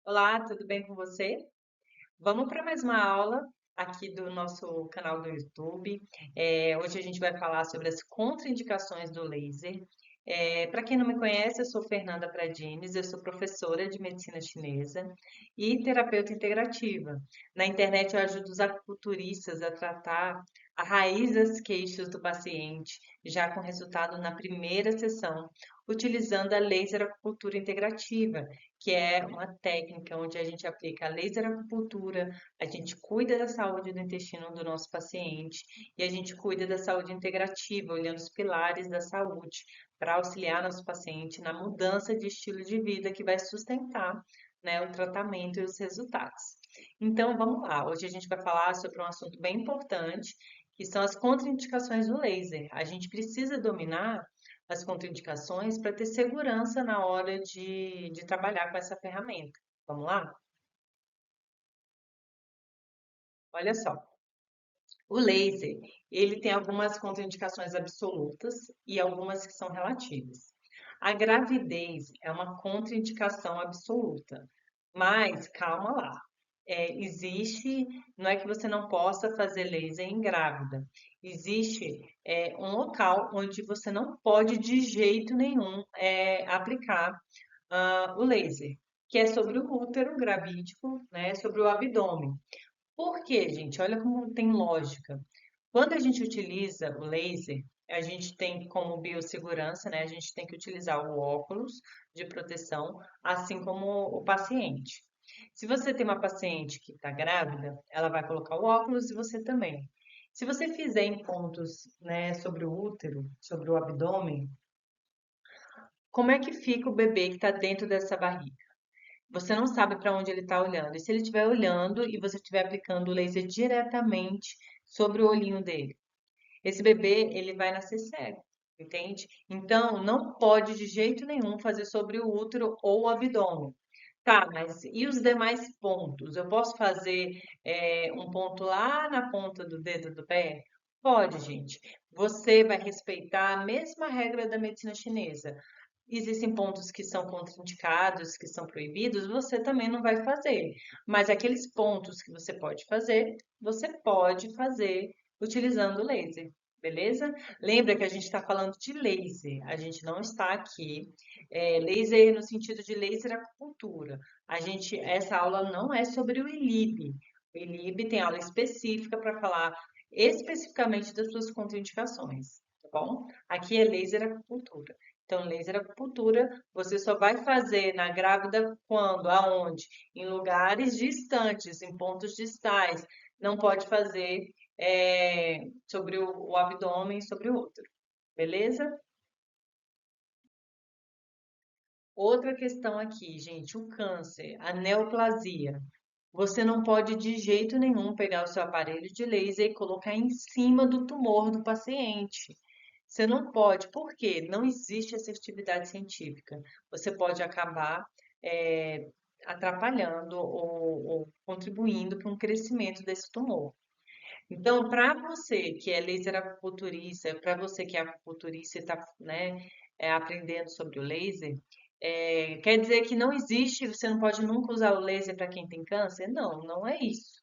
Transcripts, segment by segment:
Olá, tudo bem com você? Vamos para mais uma aula aqui do nosso canal do YouTube. Hoje a gente vai falar sobre as contraindicações do laser. Para quem não me conhece, eu sou Fernanda Pradines, eu sou professora de medicina chinesa e terapeuta integrativa. Na internet eu ajudo os acupunturistas a tratar a raiz das queixas do paciente, já com resultado na primeira sessão, utilizando a laser acupuntura integrativa, que é uma técnica onde a gente aplica a laser acupuntura, a gente cuida da saúde do intestino do nosso paciente e a gente cuida da saúde integrativa, olhando os pilares da saúde, para auxiliar nosso paciente na mudança de estilo de vida que vai sustentar, né, o tratamento e os resultados. Então, vamos lá. Hoje a gente vai falar sobre um assunto bem importante, que são as contraindicações do laser. A gente precisa dominar as contraindicações para ter segurança na hora de trabalhar com essa ferramenta. Vamos lá? Olha só. O laser, ele tem algumas contraindicações absolutas e algumas que são relativas. A gravidez é uma contraindicação absoluta, mas calma lá. Existe, não é que você não possa fazer laser em grávida. Existe um local onde você não pode de jeito nenhum aplicar o laser, que é sobre o útero gravídico, né, sobre o abdômen. Por quê, gente? Olha como tem lógica. Quando a gente utiliza o laser, a gente tem como biossegurança, né? A gente tem que utilizar o óculos de proteção, assim como o paciente. Se você tem uma paciente que está grávida, ela vai colocar o óculos e você também. Se você fizer em pontos, né, sobre o útero, sobre o abdômen, como é que fica o bebê que está dentro dessa barriga? Você não sabe para onde ele está olhando. E se ele estiver olhando e você estiver aplicando o laser diretamente sobre o olhinho dele? Esse bebê, ele vai nascer cego, entende? Então, não pode de jeito nenhum fazer sobre o útero ou o abdômen. Tá, mas e os demais pontos? Eu posso fazer um ponto lá na ponta do dedo do pé? Pode, gente. Você vai respeitar a mesma regra da medicina chinesa. Existem pontos que são contraindicados, que são proibidos, você também não vai fazer. Mas aqueles pontos que você pode fazer utilizando o laser, beleza? Lembra que a gente está falando de laser, a gente não está aqui. Laser no sentido de laser acupuntura. Essa aula não é sobre o ILIB. O ILIB tem aula específica para falar especificamente das suas contraindicações, tá bom? Aqui é laser acupuntura. Então, laser acupuntura, você só vai fazer na grávida quando, aonde? Em lugares distantes, em pontos distais. Não pode fazer sobre o abdômen, sobre o útero. Beleza? Outra questão aqui, gente, o câncer, a neoplasia. Você não pode de jeito nenhum pegar o seu aparelho de laser e colocar em cima do tumor do paciente. Você não pode, por quê? Não existe assertividade científica. Você pode acabar eh, atrapalhando ou contribuindo para um crescimento desse tumor. Então, para você que é laser acupunturista, para você que é acupunturista e está, né, aprendendo sobre o laser, quer dizer que não existe, você não pode nunca usar o laser para quem tem câncer? Não, não é isso.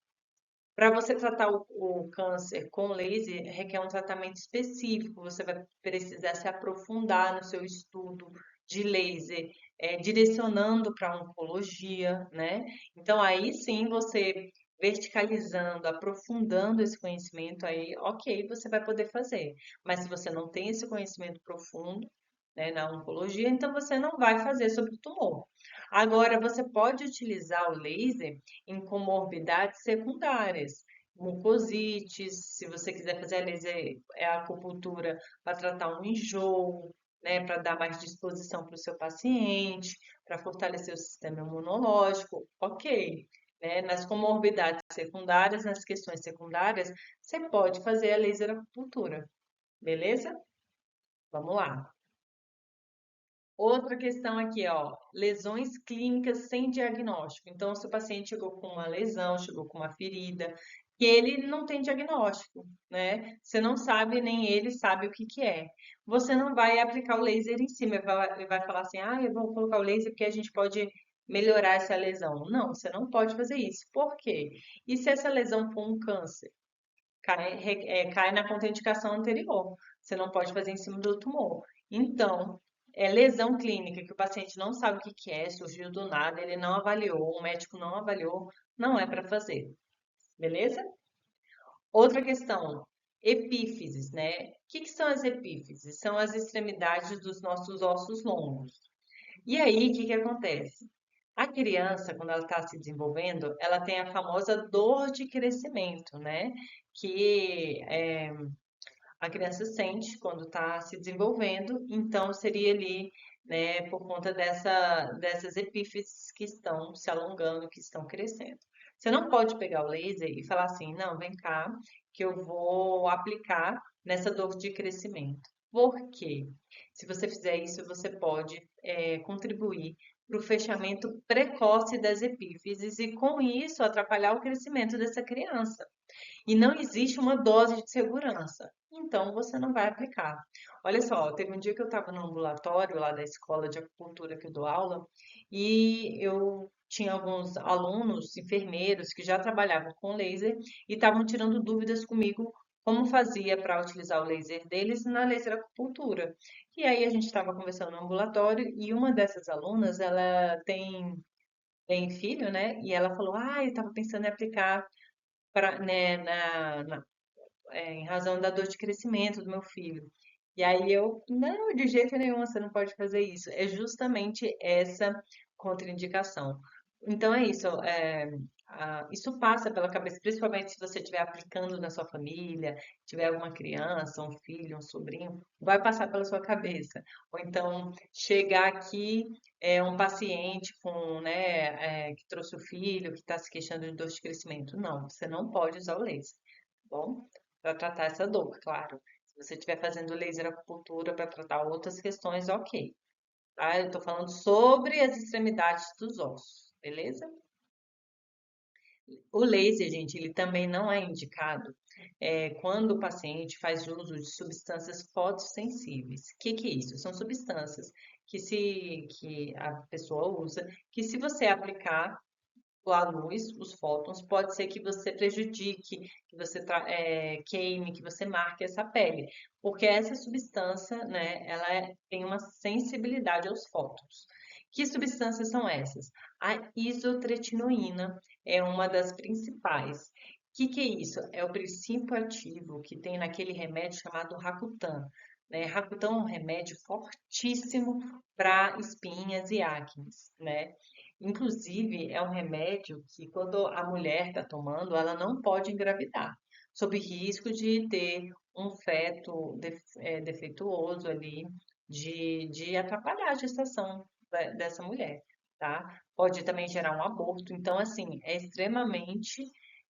Para você tratar o câncer com laser, requer um tratamento específico. Você vai precisar se aprofundar no seu estudo de laser, direcionando para a oncologia, né? Então, aí sim, você verticalizando, aprofundando esse conhecimento, aí, ok, você vai poder fazer. Mas se você não tem esse conhecimento profundo, né, na oncologia, então você não vai fazer sobre o tumor. Agora, você pode utilizar o laser em comorbidades secundárias, mucosites, se você quiser fazer a laser, a acupuntura para tratar um enjoo, né, para dar mais disposição para o seu paciente, para fortalecer o sistema imunológico, ok. Né? Nas comorbidades secundárias, nas questões secundárias, você pode fazer a laser acupuntura, beleza? Vamos lá. Outra questão aqui, ó, lesões clínicas sem diagnóstico. Então, se o paciente chegou com uma lesão, chegou com uma ferida, que ele não tem diagnóstico, né? Você não sabe, nem ele sabe o que que é. Você não vai aplicar o laser em cima, ele vai falar assim, ah, eu vou colocar o laser porque a gente pode melhorar essa lesão. Não, você não pode fazer isso. Por quê? E se essa lesão for um câncer? Cai na contraindicação anterior. Você não pode fazer em cima do tumor. Então, é lesão clínica que o paciente não sabe o que que é, surgiu do nada, ele não avaliou, o médico não avaliou, não é para fazer. Beleza? Outra questão, epífises, né? O que que são as epífises? São as extremidades dos nossos ossos longos. E aí, o que que acontece? A criança, quando ela está se desenvolvendo, ela tem a famosa dor de crescimento, né? Que a criança sente quando está se desenvolvendo, então seria ali, né, por conta dessas epífises que estão se alongando, que estão crescendo. Você não pode pegar o laser e falar assim, não, vem cá, que eu vou aplicar nessa dor de crescimento. Por quê? Se você fizer isso, você pode contribuir para o fechamento precoce das epífises e, com isso, atrapalhar o crescimento dessa criança. E não existe uma dose de segurança. Então, você não vai aplicar. Olha só, teve um dia que eu estava no ambulatório lá da escola de acupuntura que eu dou aula e eu tinha alguns alunos, enfermeiros, que já trabalhavam com laser e estavam tirando dúvidas comigo como fazia para utilizar o laser deles na laser acupuntura. E aí a gente estava conversando no ambulatório e uma dessas alunas, ela tem filho, né? E ela falou, eu estava pensando em aplicar né, em razão da dor de crescimento do meu filho. E aí eu, não, de jeito nenhum, você não pode fazer isso. É justamente essa contraindicação. Então é isso, isso passa pela cabeça, principalmente se você estiver aplicando na sua família, tiver alguma criança, um filho, um sobrinho, vai passar pela sua cabeça. Ou então chegar aqui um paciente com, né, que trouxe o filho, que está se queixando de dor de crescimento. Não, você não pode usar o laser, tá bom? Para tratar essa dor, claro. Se você estiver fazendo laser acupuntura para tratar outras questões, ok. Tá? Eu estou falando sobre as extremidades dos ossos, beleza? O laser, gente, ele também não é indicado quando o paciente faz uso de substâncias fotossensíveis. O que que é isso? São substâncias que a pessoa usa, que se você aplicar a luz, os fótons, pode ser que você prejudique, que você queime, que você marque essa pele, porque essa substância, né, tem uma sensibilidade aos fótons. Que substâncias são essas? A isotretinoína é uma das principais. O que que é isso? É o princípio ativo que tem naquele remédio chamado Racutan. Né? Racutan é um remédio fortíssimo para espinhas e acnes, né? Inclusive, é um remédio que, quando a mulher está tomando, ela não pode engravidar, sob risco de ter um feto defeituoso ali, de atrapalhar a gestação dessa mulher, tá? Pode também gerar um aborto. Então, assim, é extremamente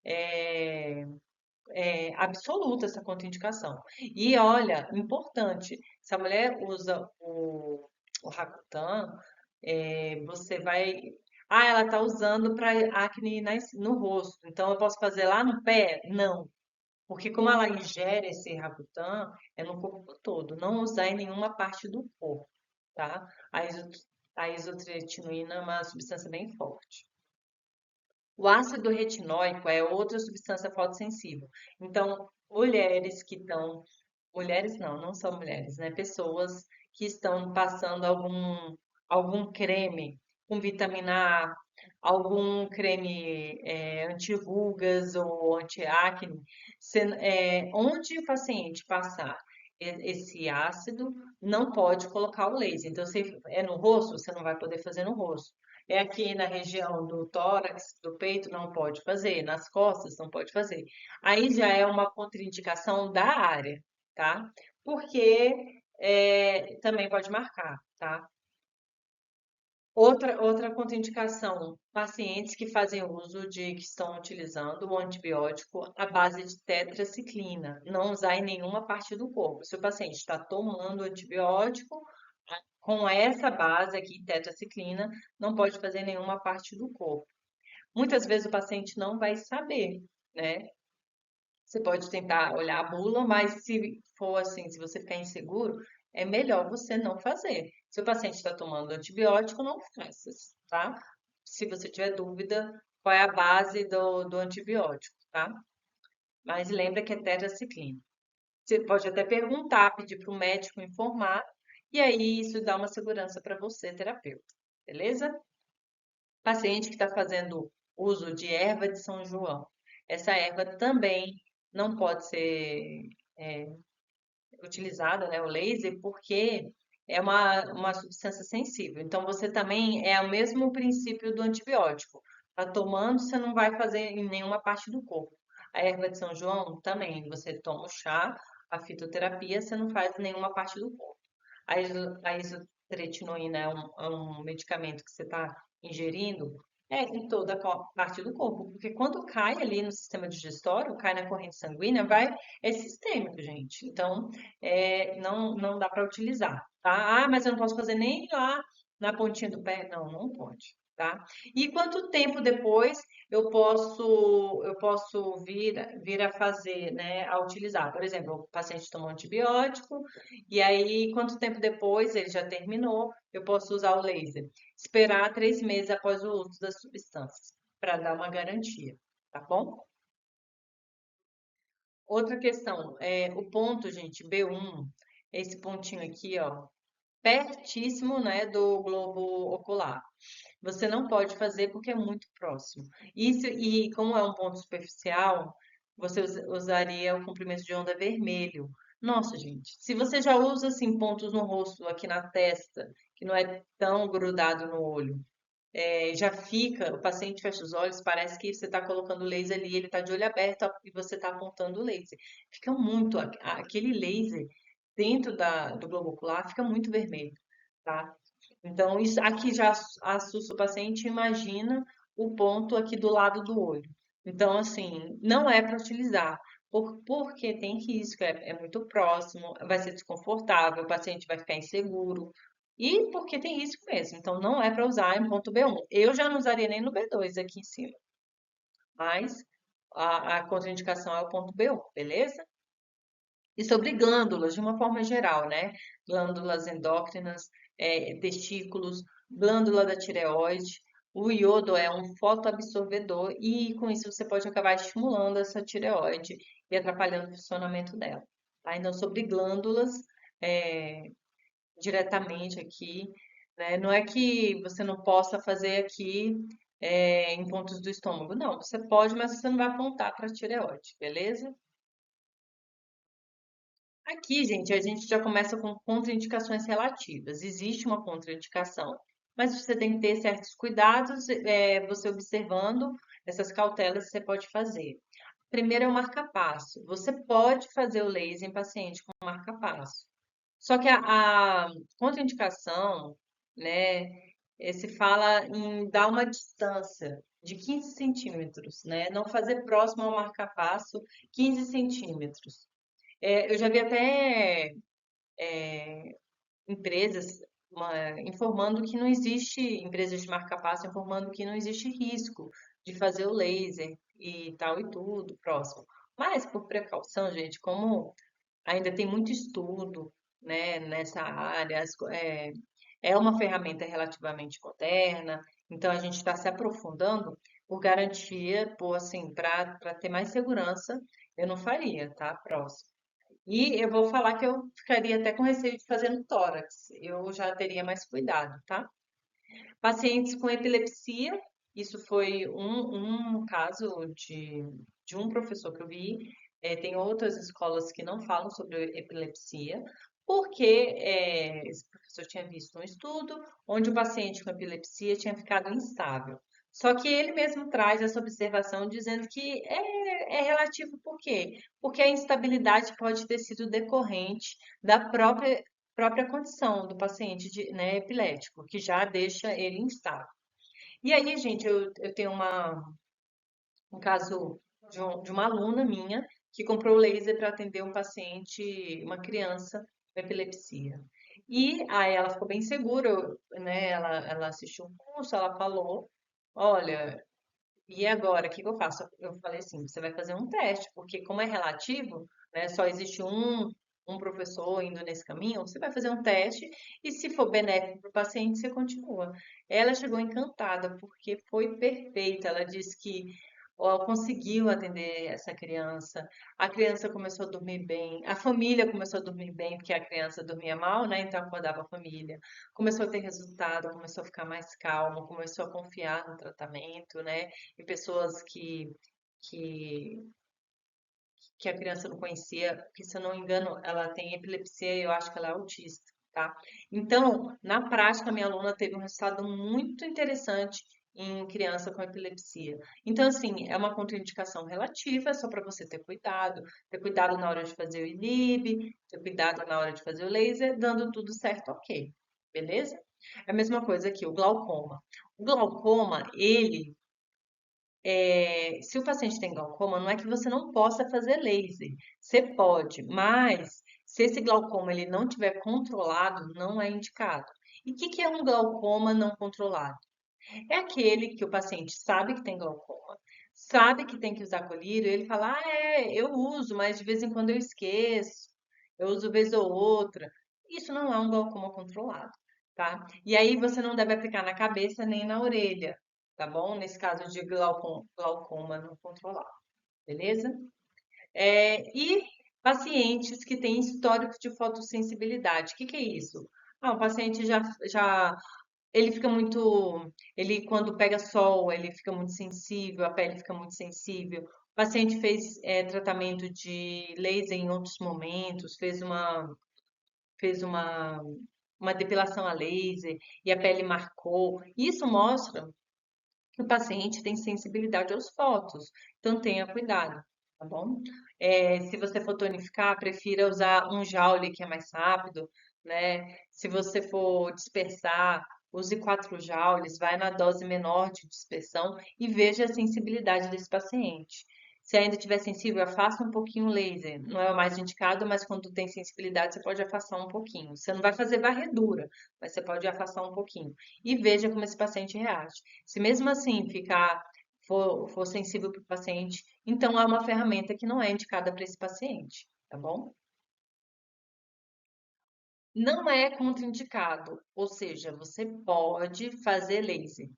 é, absoluta essa contraindicação. E olha, importante, se a mulher usa o Rakutan, você vai. Ela está usando para acne no rosto, então eu posso fazer lá no pé? Não, porque como ela ingere esse Rakutan, é no corpo todo, não usar em nenhuma parte do corpo, tá? A isotretinoína é uma substância bem forte. O ácido retinóico é outra substância fotossensível. Então, mulheres que estão, mulheres não, não são mulheres, né? Pessoas que estão passando algum creme com vitamina A, algum creme anti-rugas ou anti-acne, onde o paciente passar esse ácido, não pode colocar o laser. Então, se é no rosto, você não vai poder fazer no rosto. É aqui na região do tórax, do peito, não pode fazer, nas costas, não pode fazer. Aí já é uma contraindicação da área, tá? Porque também pode marcar, tá? Outra contraindicação, pacientes que fazem uso que estão utilizando o antibiótico à base de tetraciclina, não usar em nenhuma parte do corpo. Se o paciente está tomando antibiótico com essa base aqui, tetraciclina, não pode fazer em nenhuma parte do corpo. Muitas vezes o paciente não vai saber, né? Você pode tentar olhar a bula, mas se for assim, se você ficar inseguro, é melhor você não fazer. Se o paciente está tomando antibiótico, não faça, tá? se você tiver dúvida, qual é a base do antibiótico, tá? Mas lembra que é tetraciclina. Você pode até perguntar, pedir para o médico informar, e aí isso dá uma segurança para você, terapeuta, beleza? Paciente que está fazendo uso de erva de São João. Essa erva também não pode ser é, utilizada, né, o laser, porque é uma substância sensível. Então, você também é o mesmo princípio do antibiótico. Tá tomando, você não vai fazer em nenhuma parte do corpo. A erva de São João também, você toma o chá, a fitoterapia, você não faz em nenhuma parte do corpo. A isotretinoína é um medicamento que você está ingerindo em toda a parte do corpo, porque quando cai ali no sistema digestório, cai na corrente sanguínea, é sistêmico, gente. Então, não dá para utilizar, tá? Ah, mas eu não posso fazer nem lá na pontinha do pé. Não, não pode, tá? E quanto tempo depois eu posso vir a fazer, né, a utilizar? Por exemplo, o paciente tomou antibiótico, e aí, quanto tempo depois ele já terminou, eu posso usar o laser? Esperar 3 meses após o uso das substâncias, para dar uma garantia, tá bom? Outra questão, o ponto, gente, B1, esse pontinho aqui, ó, pertíssimo, né, do globo ocular. Você não pode fazer porque é muito próximo. Isso, e como é um ponto superficial, você usaria o comprimento de onda vermelho. Nossa, gente, se você já usa assim pontos no rosto, aqui na testa, que não é tão grudado no olho, já fica, o paciente fecha os olhos, parece que você está colocando o laser ali, ele está de olho aberto e você está apontando o laser. Fica muito, aquele laser dentro do globo ocular fica muito vermelho, tá? Então, isso aqui já assusta o paciente, imagina o ponto aqui do lado do olho. Então, assim, não é para utilizar, porque tem risco, é muito próximo, vai ser desconfortável, o paciente vai ficar inseguro, e porque tem risco mesmo. Então, não é para usar em ponto B1. Eu já não usaria nem no B2 aqui em cima, mas a contraindicação é o ponto B1, beleza? E sobre glândulas, de uma forma geral, né? Glândulas endócrinas, testículos, glândula da tireoide. O iodo é um fotoabsorvedor e com isso você pode acabar estimulando essa tireoide e atrapalhando o funcionamento dela. Tá? Então, sobre glândulas, é, diretamente aqui, né? Não é que você não possa fazer aqui em pontos do estômago. Não, você pode, mas você não vai apontar para a tireoide, beleza? Aqui, gente, a gente já começa com contraindicações relativas. Existe uma contraindicação, mas você tem que ter certos cuidados, você observando essas cautelas que você pode fazer. Primeiro é o marca-passo. Você pode fazer o laser em paciente com marca-passo. Só que a contraindicação, né, se fala em dar uma distância de 15 centímetros, né? Não fazer próximo ao marca-passo 15 centímetros. Eu já vi até empresas informando que não existe, empresas de marca-passo informando que não existe risco de fazer o laser e tal e tudo próximo. Mas, por precaução, gente, como ainda tem muito estudo, né, nessa área, é uma ferramenta relativamente moderna, então a gente está se aprofundando por garantia, por assim, para ter mais segurança, eu não faria, tá? Próximo. E eu vou falar que eu ficaria até com receio de fazer no tórax. Eu já teria mais cuidado, tá? Pacientes com epilepsia, isso foi um caso de um professor que eu vi. Tem outras escolas que não falam sobre epilepsia, porque esse professor tinha visto um estudo onde o paciente com epilepsia tinha ficado instável. Só que ele mesmo traz essa observação dizendo que é relativo por quê? Porque a instabilidade pode ter sido decorrente da própria condição do paciente né, epilético, que já deixa ele instável. E aí, gente, eu tenho um caso de uma aluna minha que comprou laser para atender um paciente, uma criança com epilepsia. E aí ela ficou bem segura, né? Ela assistiu um curso, ela falou, olha, e agora, o que que eu faço? Eu falei assim, você vai fazer um teste, porque como é relativo, né? Só existe um um professor indo nesse caminho, você vai fazer um teste e se for benéfico para o paciente, você continua. Ela chegou encantada porque foi perfeita. Ela disse que ó, conseguiu atender essa criança. A criança começou a dormir bem, a família começou a dormir bem, porque a criança dormia mal, né? Então acordava a família. Começou a ter resultado, começou a ficar mais calma, começou a confiar no tratamento, né? E pessoas que que a criança não conhecia, porque se eu não me engano, ela tem epilepsia e eu acho que ela é autista, tá? Então, na prática, a minha aluna teve um resultado muito interessante em criança com epilepsia. Então, assim, é uma contraindicação relativa, é só para você ter cuidado na hora de fazer o ILIB, ter cuidado na hora de fazer o laser, dando tudo certo, ok. Beleza? É a mesma coisa aqui, o glaucoma. O glaucoma, ele se o paciente tem glaucoma, não é que você não possa fazer laser. Você pode, mas se esse glaucoma ele não tiver controlado, não é indicado. E o que que é um glaucoma não controlado? É aquele que o paciente sabe que tem glaucoma, sabe que tem que usar colírio, e ele fala, ah, eu uso, mas de vez em quando eu esqueço, eu uso vez ou outra. Isso não é um glaucoma controlado, tá? E aí você não deve aplicar na cabeça nem na orelha, tá bom? Nesse caso de glaucoma não controlado, beleza? E pacientes que têm histórico de fotossensibilidade, o que que é isso? Ah, o paciente já ele fica muito, ele quando pega sol, ele fica muito sensível, a pele fica muito sensível. O paciente fez tratamento de laser em outros momentos, fez uma depilação a laser e a pele marcou. Isso mostra que o paciente tem sensibilidade aos fótons, então tenha cuidado, tá bom? Se você for tonificar, prefira usar um Joule que é mais rápido, né? Se você for dispersar, use 4 joules, vai na dose menor de dispersão e veja a sensibilidade desse paciente. Se ainda estiver sensível, afasta um pouquinho o laser. Não é o mais indicado, mas quando tem sensibilidade, você pode afastar um pouquinho. Você não vai fazer varredura, mas você pode afastar um pouquinho. E veja como esse paciente reage. Se mesmo assim for sensível para o paciente, então é uma ferramenta que não é indicada para esse paciente, tá bom? Não é contraindicado, ou seja, você pode fazer laser.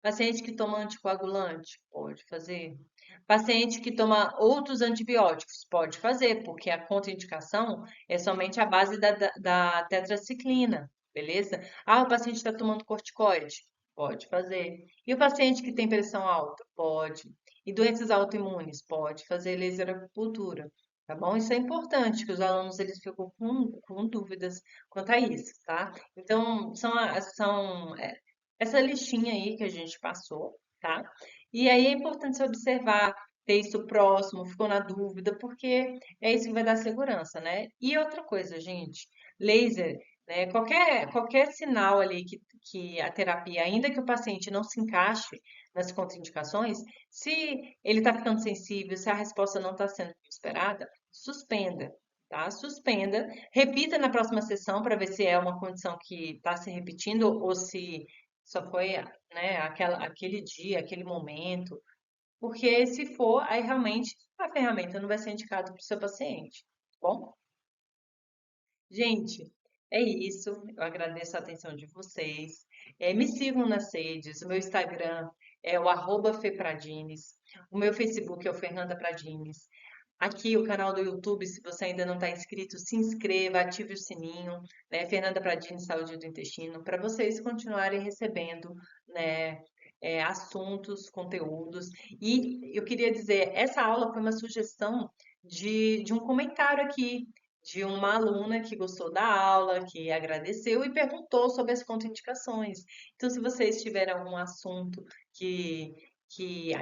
Paciente que toma anticoagulante, pode fazer. Paciente que toma outros antibióticos, pode fazer, porque a contraindicação é somente a base da tetraciclina, beleza? Ah, o paciente está tomando corticoide, pode fazer. E o paciente que tem pressão alta, pode. E doenças autoimunes, pode fazer laser acupuntura. Tá bom? Isso é importante, que os alunos eles ficam com dúvidas quanto a isso, tá? Então, são essa listinha aí que a gente passou, tá? E aí é importante você observar, ter isso próximo, ficou na dúvida, porque é isso que vai dar segurança, né? E outra coisa, gente, laser, né? Qualquer sinal ali que a terapia, ainda que o paciente não se encaixe nas contraindicações, se ele está ficando sensível, se a resposta não está sendo esperada, suspenda, tá? Suspenda, repita na próxima sessão para ver se é uma condição que está se repetindo ou se só foi, né, aquele dia, aquele momento. Porque se for, aí realmente a ferramenta não vai ser indicada para o seu paciente, tá bom? Gente, é isso. Eu agradeço a atenção de vocês. Me sigam nas redes. O meu Instagram é o @fepradines. O meu Facebook é o Fernanda Pradines. Aqui o canal do YouTube, se você ainda não está inscrito, se inscreva, ative o sininho, né? Fernanda Pradini, Saúde do Intestino, para vocês continuarem recebendo, né, assuntos, conteúdos. E eu queria dizer, essa aula foi uma sugestão de um comentário aqui, de uma aluna que gostou da aula, que agradeceu e perguntou sobre as contraindicações. Então, se vocês tiverem algum assunto que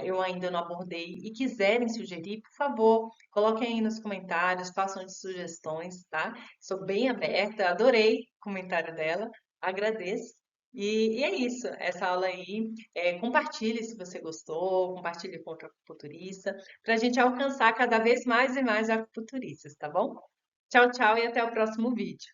eu ainda não abordei e quiserem sugerir, por favor, coloquem aí nos comentários, façam de sugestões, tá? Sou bem aberta, adorei o comentário dela, agradeço. E é isso, essa aula aí, compartilhe se você gostou, compartilhe com outro acupunturista, para a gente alcançar cada vez mais e mais acupunturistas, tá bom? Tchau, tchau e até o próximo vídeo.